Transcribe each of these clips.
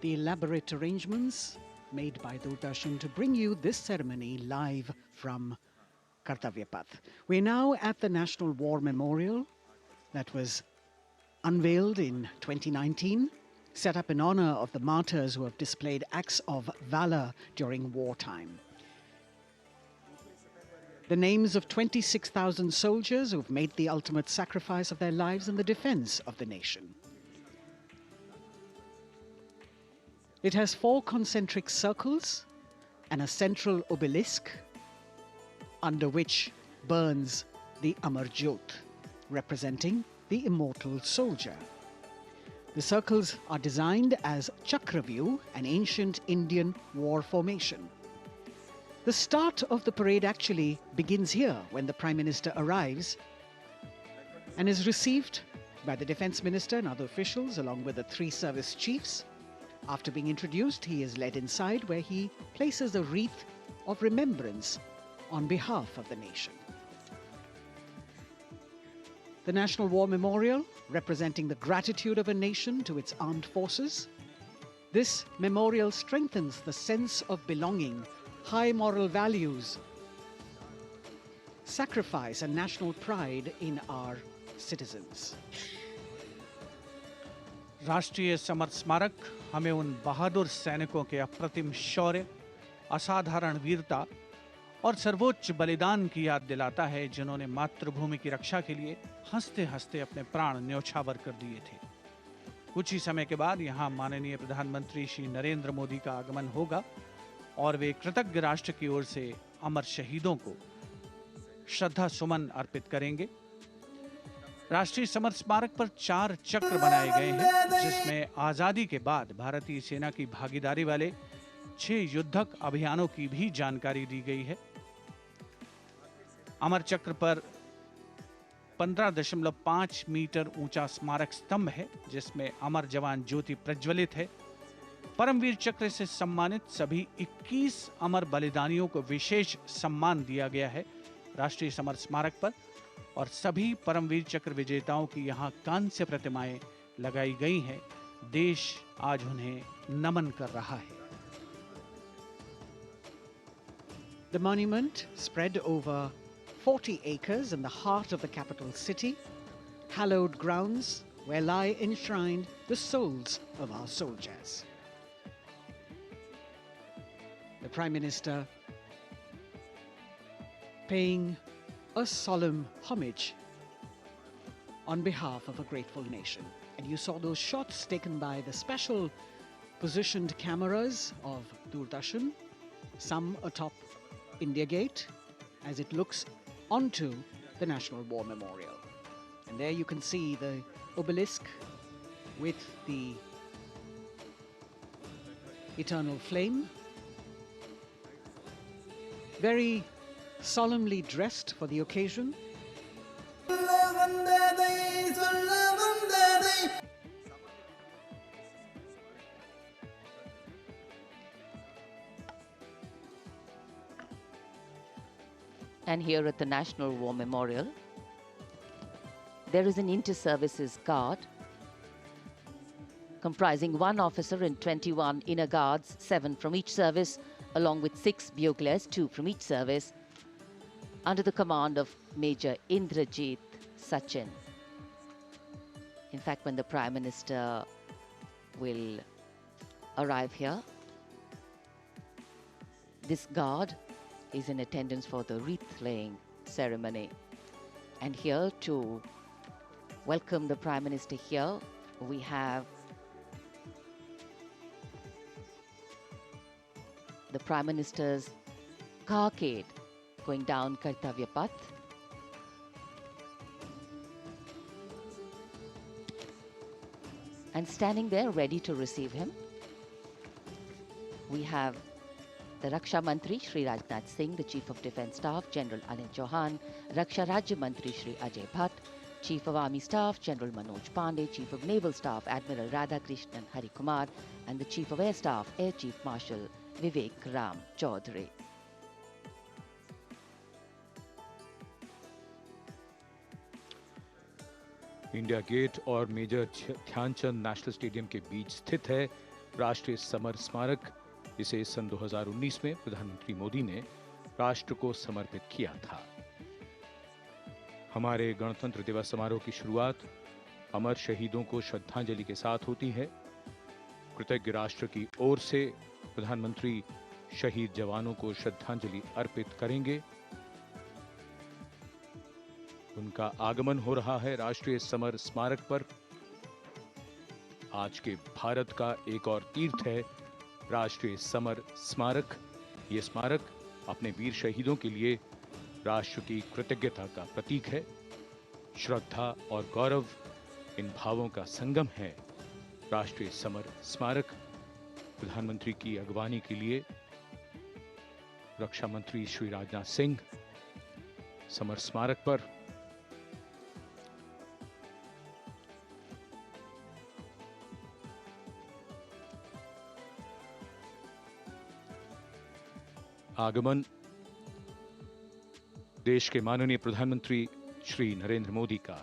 the elaborate arrangements made by Doordarshan to bring you this ceremony live from Kartavya Path. We're now at the National War Memorial that was unveiled in 2019, set up in honor of the martyrs who have displayed acts of valor during wartime. The names of 26,000 soldiers who've made the ultimate sacrifice of their lives in the defense of the nation. It has 4 concentric circles and a central obelisk under which burns the Amar Jyot, representing the immortal soldier. The circles are designed as Chakravyu, an ancient Indian war formation. The start of the parade actually begins here when the Prime Minister arrives and is received by the Defence Minister and other officials along with the 3 service chiefs. After being introduced, he is led inside where he places a wreath of remembrance on behalf of the nation. The National War Memorial, representing the gratitude of a nation to its armed forces. This memorial strengthens the sense of belonging, high moral values, sacrifice and national pride in our citizens. राष्ट्रीय summer स्मारक हमें उन बहादुर सैनिकों के अप्रतिम शौर्य, असाधारण वीरता और सर्वोच्च बलिदान की याद दिलाता है, जिन्होंने मातृभूमि की रक्षा के लिए हंसते हंसते अपने प्राण न्यौछावर कर दिए थे। कुछ ही समय के बाद यहाँ माननीय प्रधानमंत्री श्री नरेंद्र मोदी का आगमन होगा और वे कृतज्ञ राष्ट्र की ओर से अमर शहीदों को श्रद्धा सुमन अर्पित करेंगे। राष्ट्रीय समर स्मारक पर 4 चक्र बनाए गए हैं, जिसमें आजादी के बाद भारतीय सेना की भागीदारी वाले 6 युद्धक अभियानों की भी जानकारी दी गई है। अमर चक्र पर 15.5 मीटर ऊंचा स्मारक स्तंभ है, जिसमें अमर जवान ज्योति प्रज्वलित है। परमवीर चक्र से सम्मानित सभी 21 अमर बलिदानियों को विशेष सम्मान दिया गया है राष्ट्रीय समर स्मारक पर, और सभी परमवीर चक्र विजेताओं की यहां कांस्य प्रतिमाएं लगाई गई हैं। देश आज उन्हें नमन कर रहा है। The monument, spread over 40 acres in the heart of the capital city, hallowed grounds where lie enshrined the souls of our soldiers. The Prime Minister paying a solemn homage on behalf of a grateful nation. And you saw those shots taken by the special positioned cameras of Doordarshan, some atop India Gate, as it looks onto the National War Memorial. And there you can see the obelisk with the eternal flame, very solemnly dressed for the occasion. And here at the National War Memorial, there is an inter-services guard comprising 1 officer and 21 inner guards, 7 from each service, along with 6 buglers, 2 from each service, under the command of Major Indrajit Sachin. In fact, when the Prime Minister will arrive here, this guard is in attendance for the wreath-laying ceremony. And here to welcome the Prime Minister here, we have the Prime Minister's carcade going down Kartavya Path. And standing there ready to receive him, we have the Raksha Mantri Shri Rajnath Singh, the Chief of Defence Staff General Anil Chauhan, Raksha Rajya Mantri Shri Ajay Bhatt, Chief of Army Staff General Manoj Pandey, Chief of Naval Staff Admiral Radhakrishnan Hari Kumar, and the Chief of Air Staff Air Chief Marshal Vivek Ram Chaudhary. India Gate और Major Dhyan Chand National Stadium के बीच स्थित है राष्ट्रीय summer स्मारक, इसे सन 2019 में प्रधानमंत्री मोदी ने राष्ट्र को समर्पित किया था। हमारे गणतंत्र दिवस समारोह की शुरुआत अमर शहीदों को श्रद्धांजलि के साथ होती है। कृतज्ञ राष्ट्र की ओर से प्रधानमंत्री शहीद जवानों को श्रद्धांजलि अर्पित करेंगे। उनका आगमन हो रहा है राष्ट्रीय समर स्मारक पर। आज के भारत का एक और तीर्थ है राष्ट्रीय समर स्मारक। ये स्मारक अपने वीर शहीदों के लिए राष्ट्र की कृतज्ञता का प्रतीक है। श्रद्धा और गौरव, इन भावों का संगम है राष्ट्रीय समर स्मारक। प्रधानमंत्री की अगवानी के लिए रक्षा मंत्री श्री राजनाथ सिंह समर स्मारक पर आगमन देश के माननीय प्रधानमंत्री श्री नरेंद्र मोदी का।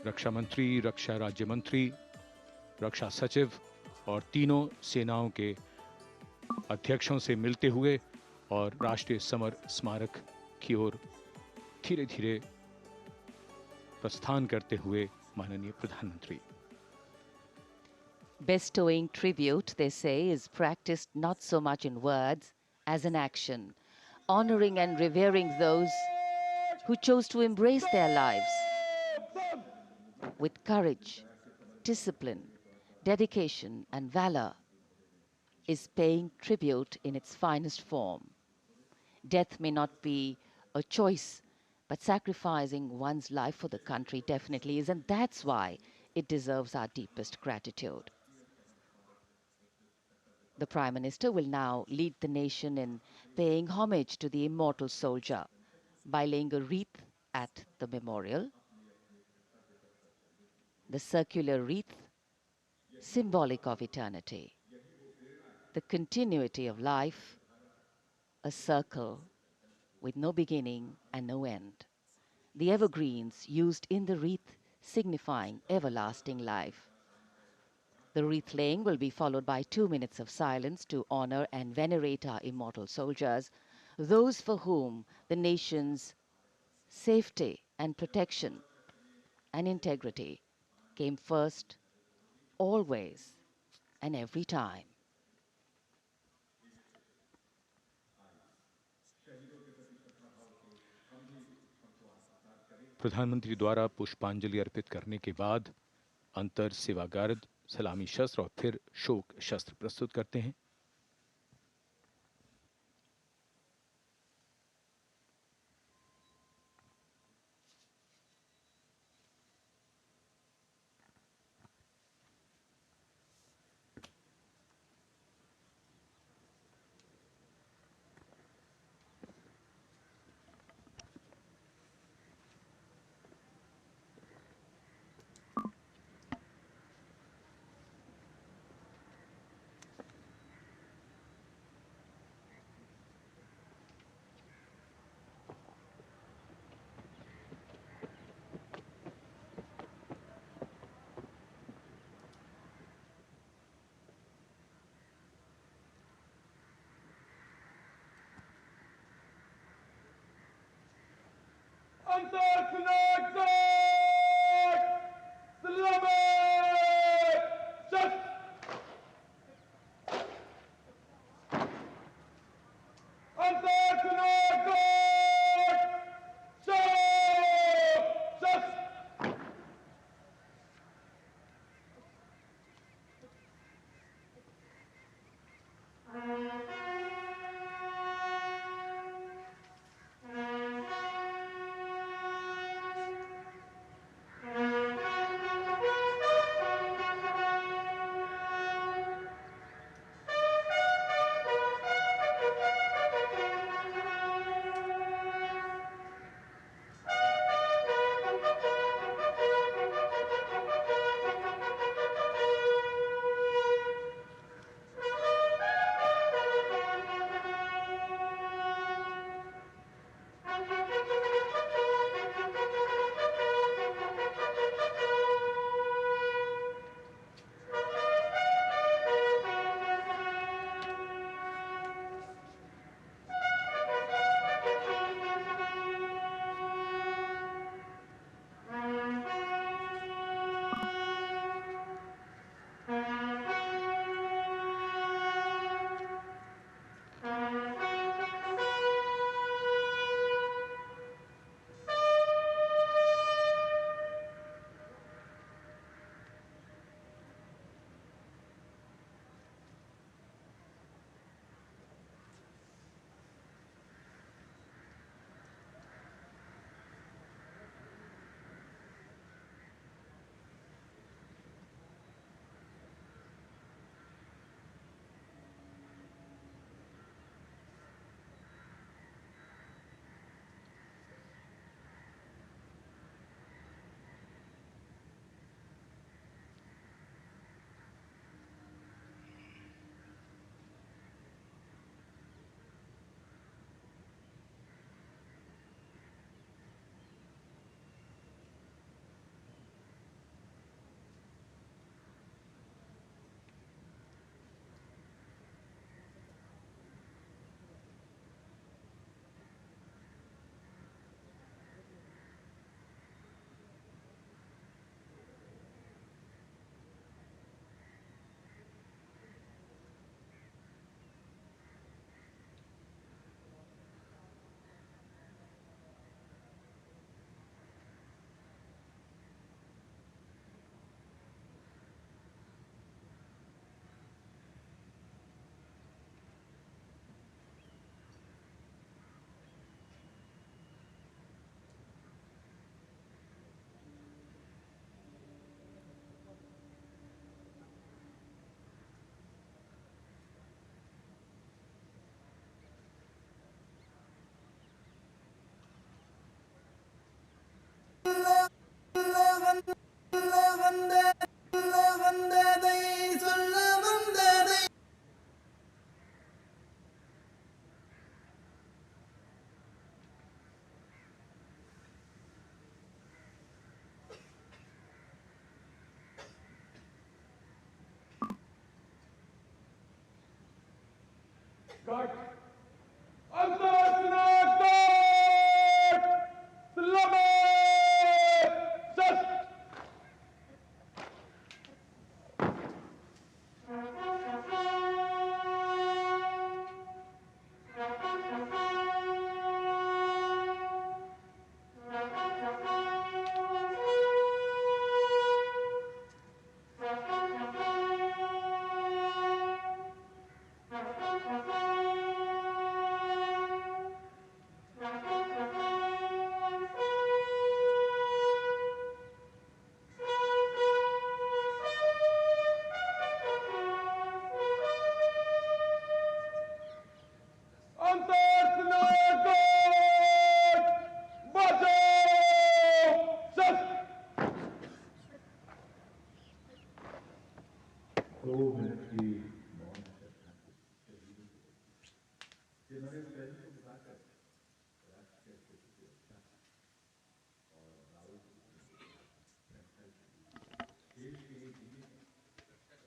रक्षा मंत्री, रक्षा राज्य मंत्री, रक्षा सचिव और तीनों सेनाओं के अध्यक्षों से मिलते हुए और राष्ट्रीय समर स्मारक की ओर धीरे धीरे प्रस्थान करते हुए माननीय प्रधानमंत्री। Bestowing tribute, they say, is practiced not so much in words as in action, honoring and revering those who chose to embrace their lives with courage, discipline, dedication, and valor is paying tribute in its finest form. Death may not be a choice, but sacrificing one's life for the country definitely is, and that's why it deserves our deepest gratitude. The Prime Minister will now lead the nation in paying homage to the immortal soldier by laying a wreath at the memorial. The circular wreath, symbolic of eternity, the continuity of life, a circle with no beginning and no end. The evergreens used in the wreath signifying everlasting life. The wreath laying will be followed by 2 minutes of silence to honor and venerate our immortal soldiers, those for whom the nation's safety and protection and integrity came first, always and every time. प्रधानमंत्री द्वारा पुष्पांजलि अर्पित करने के बाद अंतर सेवागारद सलामी शस्त्र और फिर शोक शस्त्र प्रस्तुत करते हैं।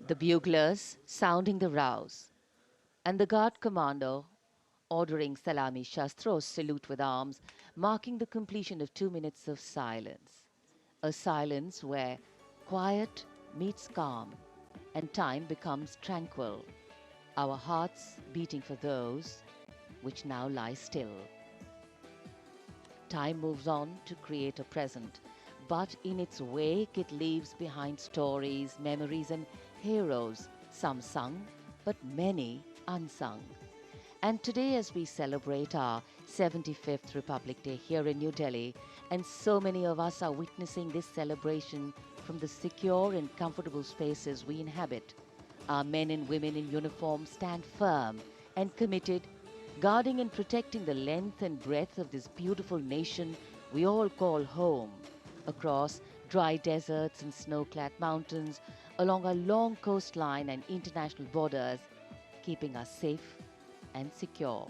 The buglers sounding the rouse, and the guard commander ordering Salami Shastros salute with arms, marking the completion of 2 minutes of silence. A silence where quiet meets calm and time becomes tranquil, our hearts beating for those which now lie still. Time moves on to create a present, but in its wake it leaves behind stories, memories, and heroes, some sung, but many unsung. And today, as we celebrate our 75th Republic Day here in New Delhi, and so many of us are witnessing this celebration from the secure and comfortable spaces we inhabit, our men and women in uniform stand firm and committed, guarding and protecting the length and breadth of this beautiful nation we all call home, across dry deserts and snow-clad mountains, along our long coastline and international borders, keeping us safe and secure.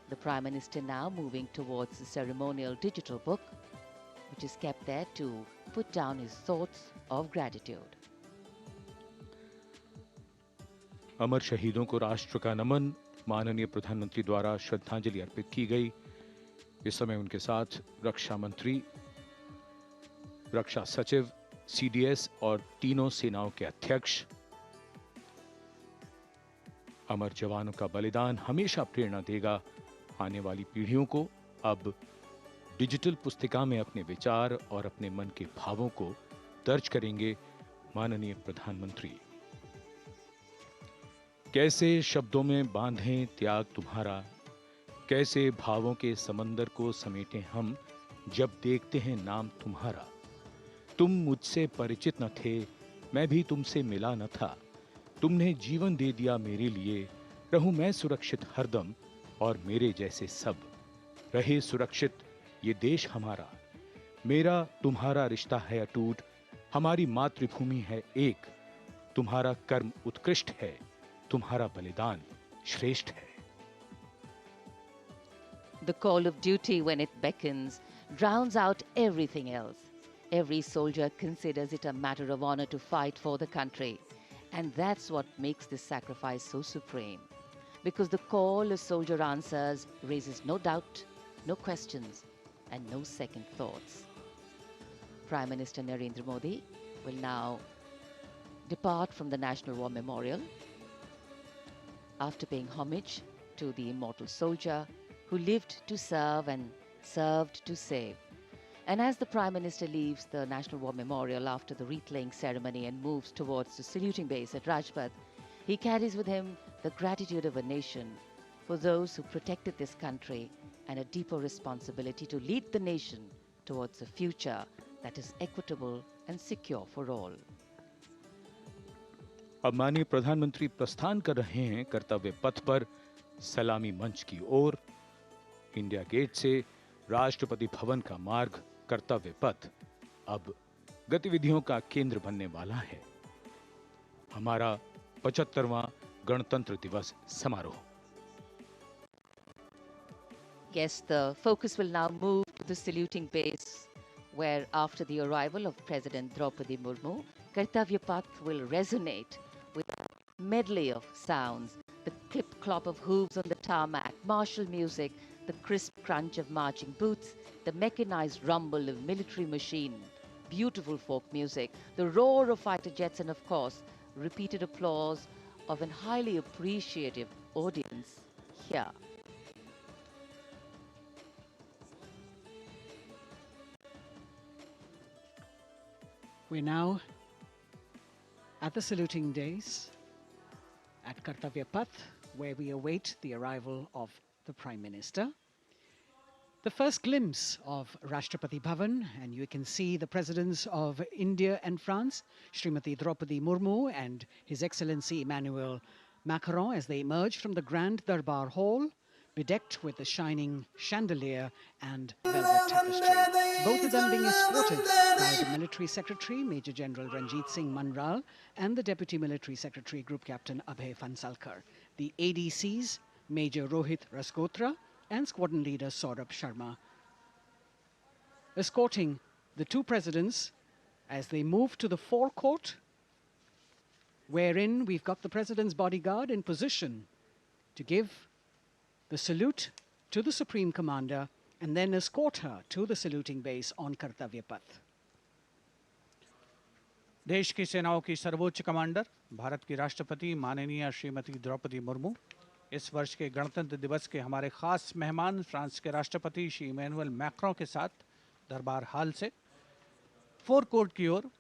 The Prime Minister now moving towards the ceremonial digital book, which is kept there to put down his thoughts of gratitude. अमर शहीदों को राष्ट्र का नमन, माननीय प्रधानमंत्री द्वारा श्रद्धांजलि अर्पित की गई। इस समय उनके साथ रक्षा मंत्री, रक्षा सचिव, सीडीएस और तीनों सेनाओं के अध्यक्ष। अमर जवानों का बलिदान हमेशा प्रेरणा देगा आने वाली पीढ़ियों को। अब डिजिटल पुस्तिका में अपने विचार और अपने मन के भावों को दर्ज करेंगे माननीय प्रधानमंत्री। कैसे शब्दों में बांधें त्याग तुम्हारा, कैसे भावों के समंदर को समेटें हम जब देखते हैं नाम तुम्हारा। तुम मुझसे परिचित न थे, मैं भी तुमसे मिला न था, तुमने जीवन दे दिया मेरे लिए, रहूं मैं सुरक्षित हरदम और मेरे जैसे सब रहे सुरक्षित ये देश हमारा। मेरा तुम्हारा रिश्ता है अटूट, हमारी मातृभूमि है एक, तुम्हारा कर्म उत्कृष्ट है, तुम्हारा बलिदान श्रेष्ठ है। The call of duty, when it beckons, drowns out everything else. Every soldier considers it a matter of honor to fight for the country. And that's what makes this sacrifice so supreme. Because the call a soldier answers raises no doubt, no questions, and no second thoughts. Prime Minister Narendra Modi will now depart from the National War Memorial after paying homage to the immortal soldier who lived to serve and served to save. And as the Prime Minister leaves the National War Memorial after the wreath-laying ceremony and moves towards the saluting base at Rajpath, he carries with him the gratitude of a nation for those who protected this country and a deeper responsibility to lead the nation towards a future that is equitable and secure for all. अब माननीय प्रधानमंत्री प्रस्थान कर रहे हैं कर्तव्य पथ पर सलामी मंच की ओर। इंडिया गेट से राष्ट्रपति भवन का मार्ग कर्तव्य पथ अब गतिविधियों का केंद्र बनने वाला है। हमारा 75वां गणतंत्र दिवस समारोह। Yes, the focus will now move to the saluting base, where after the arrival of President Draupadi Murmu, Kartavya Path will resonate with a medley of sounds, the clip clop of hooves on the tarmac, martial music, the crisp crunch of marching boots, the mechanized rumble of military machine, beautiful folk music, the roar of fighter jets, and of course, repeated applause of an highly appreciative audience here. We're now at the saluting days at Kartavya Path, where we await the arrival of the Prime Minister. The first glimpse of Rashtrapati Bhavan, and you can see the presidents of India and France, Srimati Draupadi Murmu and His Excellency Emmanuel Macron, as they emerge from the Grand Darbar Hall, bedecked with the shining chandelier and velvet tapestry. Both of them being escorted by the Military Secretary, Major General Ranjit Singh Manral, and the Deputy Military Secretary, Group Captain Abhay Fansalkar. The ADCs, Major Rohit Rasgotra and Squadron Leader Saurabh Sharma, escorting the two presidents as they move to the forecourt, wherein we've got the President's bodyguard in position to give the salute to the Supreme Commander and then escort her to the saluting base on Kartavya Path. देश की सेनाओं की सर्वोच्च commander Bharat की राष्ट्रपति माननीय श्रीमती द्रौपदी मुर्मू, इस वर्ष के गणतंत्र दिवस के हमारे खास मेहमान फ्रांस के राष्ट्रपति श्री इमैनुअल मैक्रों के साथ दरबार हाल से फोर कोर्ट की ओर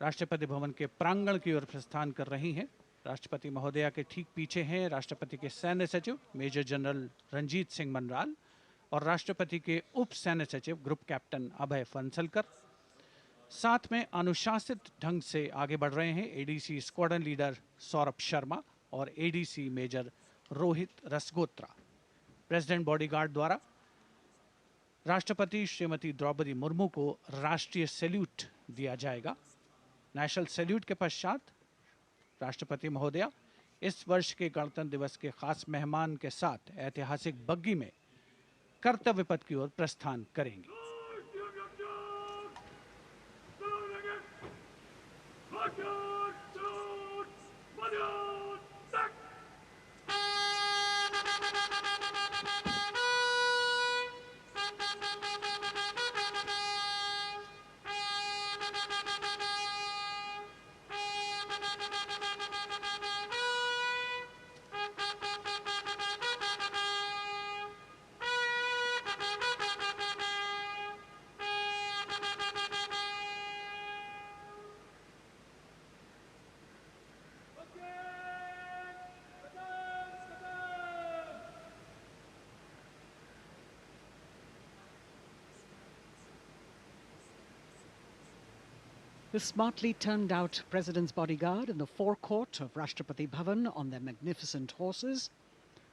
राष्ट्रपति भवन के प्रांगण की ओर प्रस्थान कर रही हैं। राष्ट्रपति महोदया के ठीक पीछे हैं राष्ट्रपति के सैन्य सचिव मेजर जनरल रंजीत सिंह मनराल और राष्ट्रपति के उप सैन्य सचिव ग्रुप कैप्टन अभय फंसलकर। साथ में अनुशासित ढंग से आगे बढ़ रहे हैं ADC squadron leader Saurabh Sharma और ADC major Rohit Rasgotra. President bodyguard द्वारा राष्ट्रपति श्रीमती द्रौपदी मुर्मू को राष्ट्रीय सैल्यूट दिया जाएगा। नेशनल सैल्यूट के पश्चात राष्ट्रपति महोदया इस वर्ष के गणतंत्र दिवस के खास मेहमान के साथ ऐतिहासिक बग्गी में कर्तव्य पथ की ओर प्रस्थान करेंगी। The smartly turned out President's bodyguard in the forecourt of Rashtrapati Bhavan on their magnificent horses,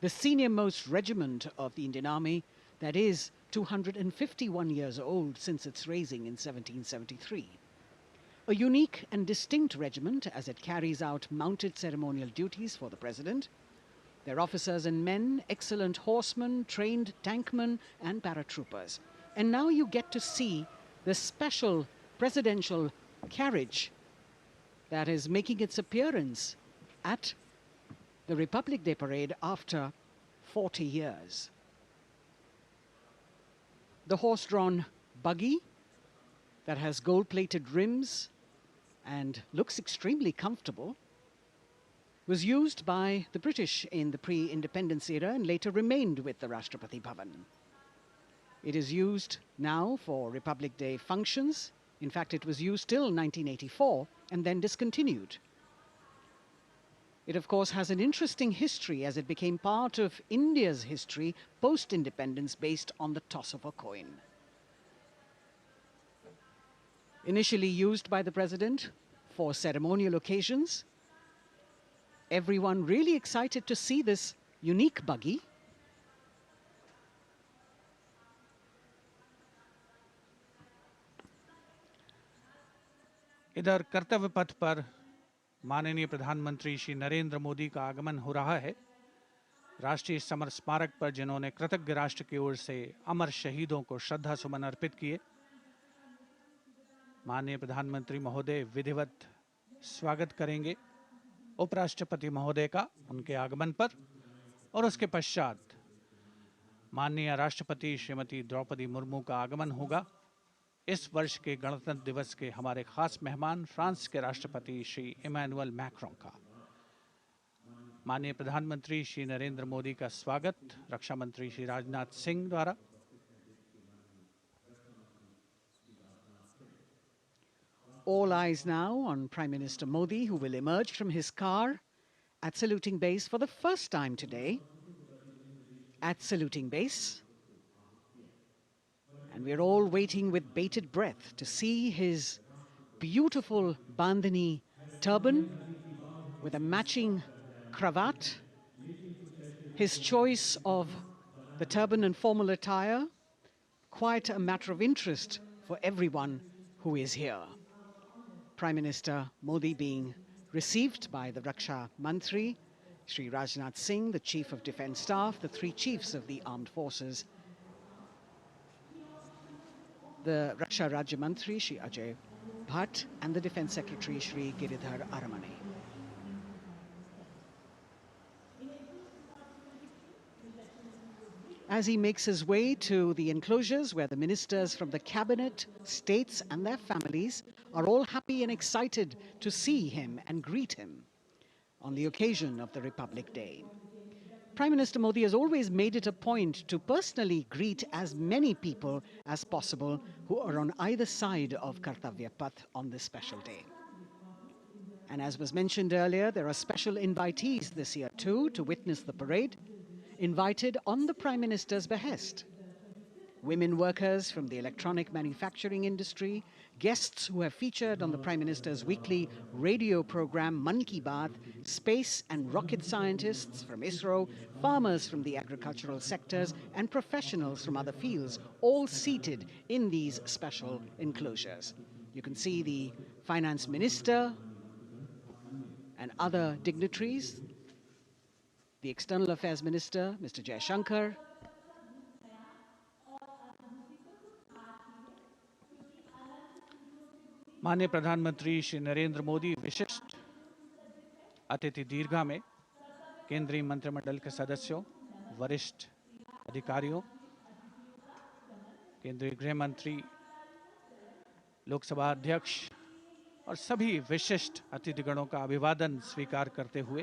the senior-most regiment of the Indian Army that is 251 years old since its raising in 1773. A unique and distinct regiment as it carries out mounted ceremonial duties for the President. Their officers and men, excellent horsemen, trained tankmen and paratroopers. And now you get to see the special presidential carriage that is making its appearance at the Republic Day Parade after 40 years. The horse-drawn buggy that has gold-plated rims and looks extremely comfortable was used by the British in the pre-independence era and later remained with the Rashtrapati Bhavan. It is used now for Republic Day functions. In fact, it was used till 1984 and then discontinued. It, of course, has an interesting history as it became part of India's history post-independence based on the toss of a coin. Initially used by the President for ceremonial occasions, everyone really excited to see this unique buggy. इधर कर्तव्य पथ पर माननीय प्रधानमंत्री श्री नरेंद्र मोदी का आगमन हो रहा है। राष्ट्रीय समर स्मारक पर जिन्होंने कृतज्ञ राष्ट्र की ओर से अमर शहीदों को श्रद्धा सुमन अर्पित किए, माननीय प्रधानमंत्री महोदय विधिवत स्वागत करेंगे उपराष्ट्रपति महोदय का उनके आगमन पर और उसके पश्चात माननीय राष्ट्रपति श्रीमती द्रौपदी मुर्मू का आगमन होगा। इस वर्ष के गणतंत्र दिवस के हमारे खास मेहमान फ्रांस के राष्ट्रपति श्री इमैनुअल मैक्रों का। माननीय प्रधानमंत्री श्री नरेंद्र मोदी का स्वागत रक्षा मंत्री श्री राजनाथ सिंह द्वारा। All eyes now on Prime Minister Modi, who will emerge from his car at saluting base for the first time today. At saluting base. And we're all waiting with bated breath to see his beautiful bandhani turban with a matching cravat. His choice of the turban and formal attire, quite a matter of interest for everyone who is here. Prime Minister Modi being received by the Raksha Mantri, Shri Rajnath Singh, the Chief of Defence Staff, the three chiefs of the armed forces, the Raksha Rajya Mantri, Shri Ajay Bhatt, and the Defence Secretary, Shri Giridhar Aramane. As he makes his way to the enclosures where the ministers from the cabinet, states and their families are all happy and excited to see him and greet him on the occasion of the Republic Day. Prime Minister Modi has always made it a point to personally greet as many people as possible who are on either side of Kartavya Path on this special day. And as was mentioned earlier, there are special invitees this year too to witness the parade, invited on the Prime Minister's behest. Women workers from the electronic manufacturing industry, guests who have featured on the Prime Minister's weekly radio program Mann Ki Baat, space and rocket scientists from ISRO, farmers from the agricultural sectors and professionals from other fields, all seated in these special enclosures. You can see the Finance Minister and other dignitaries, the External Affairs Minister, Mr. Jaishankar, माननीय प्रधानमंत्री श्री नरेंद्र मोदी विशिष्ट अतिथि दीर्घा में केंद्रीय मंत्रिमंडल के सदस्यों, वरिष्ठ अधिकारियों, केंद्रीय गृह मंत्री, लोकसभा अध्यक्ष और सभी विशिष्ट अतिथिगणों का अभिवादन स्वीकार करते हुए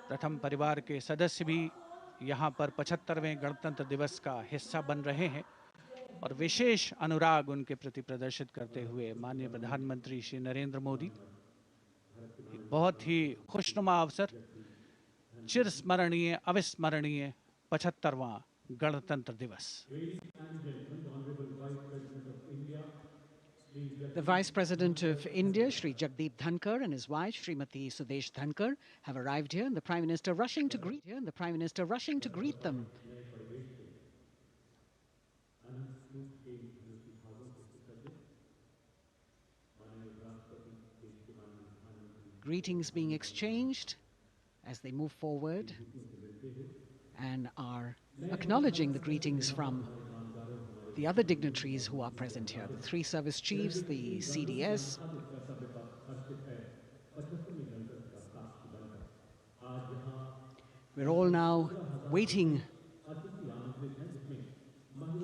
प्रथम परिवार के सदस्य भी यहाँ पर 75वें गणतंत्र दिवस का हिस्सा बन रहे हैं और विशेष अनुराग उनके प्रति प्रदर्शित करते हुए माननीय प्रधानमंत्री श्री नरेंद्र मोदी एक बहुत ही खुशनुमा अवसर, चिरस्मरणीय अविस्मरणीय 75वां गणतंत्र दिवस। The Vice President of India, Shri Jagdeep Dhankar, and his wife, Srimati Sudesh Dhankar, have arrived here, and the Prime Minister rushing to greet them. Greetings being exchanged as they move forward and are acknowledging the greetings from the other dignitaries who are present here, the three service chiefs, the CDS. We're all now waiting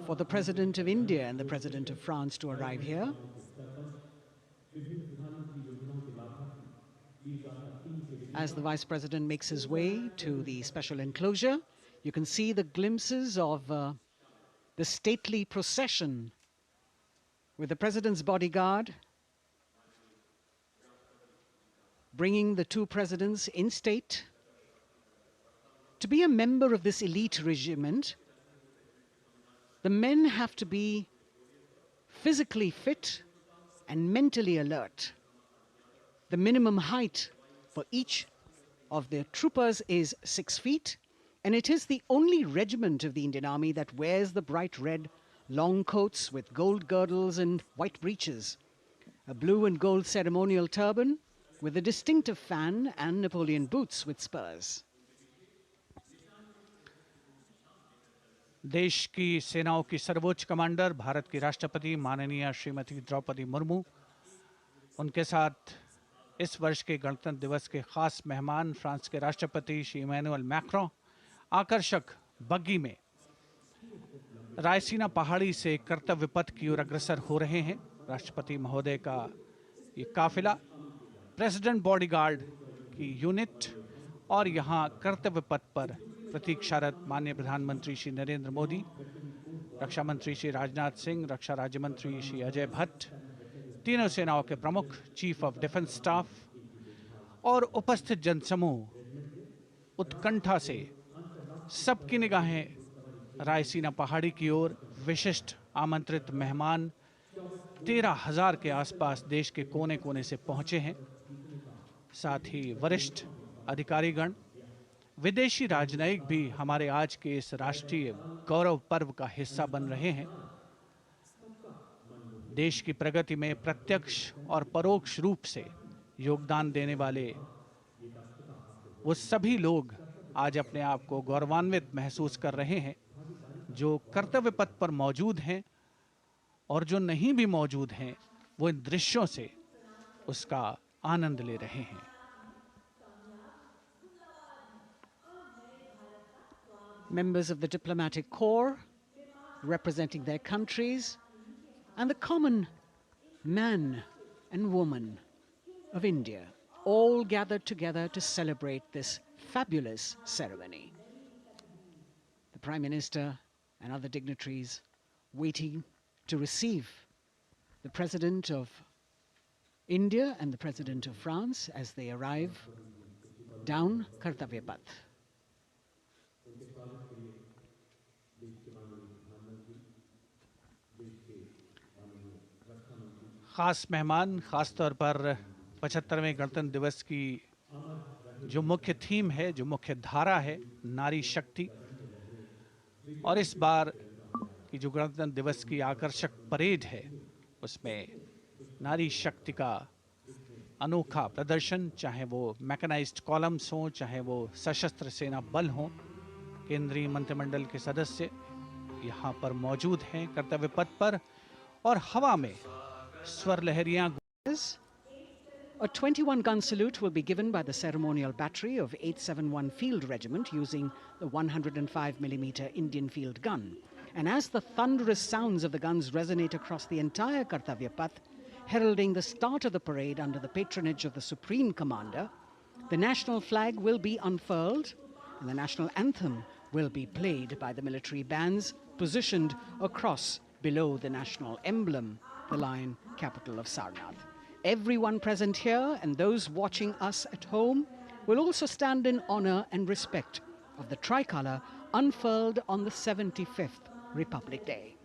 for the President of India and the President of France to arrive here. As the Vice President makes his way to the special enclosure, you can see the glimpses of the stately procession with the President's bodyguard bringing the two presidents in state. To be a member of this elite regiment, the men have to be physically fit and mentally alert. The minimum height for each of the troopers is 6 feet, and it is the only regiment of the Indian Army that wears the bright red long coats with gold girdles and white breeches, a blue and gold ceremonial turban with a distinctive fan and Napoleon boots with spurs. देश की सेनाओं की सर्वोच्च commander Bharat की राष्ट्रपति माननीय श्रीमती द्रौपदी मुर्मू, उनके साथ इस वर्ष के गणतंत्र दिवस के खास मेहमान फ्रांस के राष्ट्रपति श्री इमैनुअल मैक्रों आकर्षक बग्गी में रायसीना पहाड़ी से कर्तव्य पथ की ओर अग्रसर हो रहे हैं। राष्ट्रपति महोदय का ये काफिला, प्रेसिडेंट बॉडीगार्ड की यूनिट और यहाँ कर्तव्य पथ पर प्रतीक्षारत माननीय प्रधानमंत्री श्री नरेंद्र मोदी, रक्षा मंत्री श्री राजनाथ सिंह, रक्षा राज्य मंत्री श्री अजय भट्ट, तीनों सेनाओं के प्रमुख, चीफ ऑफ डिफेंस स्टाफ और उपस्थित जनसमूह उत्कंठा से सबकी निगाहें रायसीना पहाड़ी की ओर। विशिष्ट आमंत्रित मेहमान 13,000 के आसपास देश के कोने कोने से पहुंचे हैं। साथ ही वरिष्ठ अधिकारीगण, विदेशी राजनयिक भी हमारे आज के इस राष्ट्रीय गौरव पर्व का हिस्सा बन रहे हैं। देश की प्रगति में प्रत्यक्ष और परोक्ष रूप से योगदान देने वाले वो सभी लोग आज अपने आप को गौरवान्वित महसूस कर रहे हैं, जो कर्तव्य पथ पर मौजूद हैं और जो नहीं भी मौजूद हैं, वो इन दृश्यों से उसका आनंद ले रहे हैं। Members of the diplomatic corps representing their countries and the common man and woman of India all gathered together to celebrate this fabulous ceremony. The Prime Minister and other dignitaries waiting to receive the President of India and the President of France as they arrive down Kartavya Path. खास मेहमान, खास तौर पर 75वें गणतंत्र दिवस की जो मुख्य थीम है, जो मुख्य धारा है, नारी शक्ति, और इस बार की जो गणतंत्र दिवस की आकर्षक परेड है, उसमें नारी शक्ति का अनोखा प्रदर्शन, चाहे वो मैकेनाइज्ड कॉलम्स हों, चाहे वो सशस्त्र सेना बल हों, केंद्रीय मंत्रिमंडल के सदस्य यहाँ पर मौजूद हैं कर्तव्य पथ पर, और हवा में स्वर लहरियां। A 21-gun salute will be given by the ceremonial battery of 871 Field Regiment using the 105mm Indian field gun. And as the thunderous sounds of the guns resonate across the entire Kartavya Path, heralding the start of the parade under the patronage of the Supreme Commander, the national flag will be unfurled and the national anthem will be played by the military bands positioned across below the national emblem, the lion capital of Sarnath. Everyone present here and those watching us at home will also stand in honor and respect of the tricolour unfurled on the 75th Republic Day.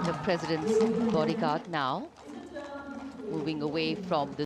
The President's bodyguard now, moving away from the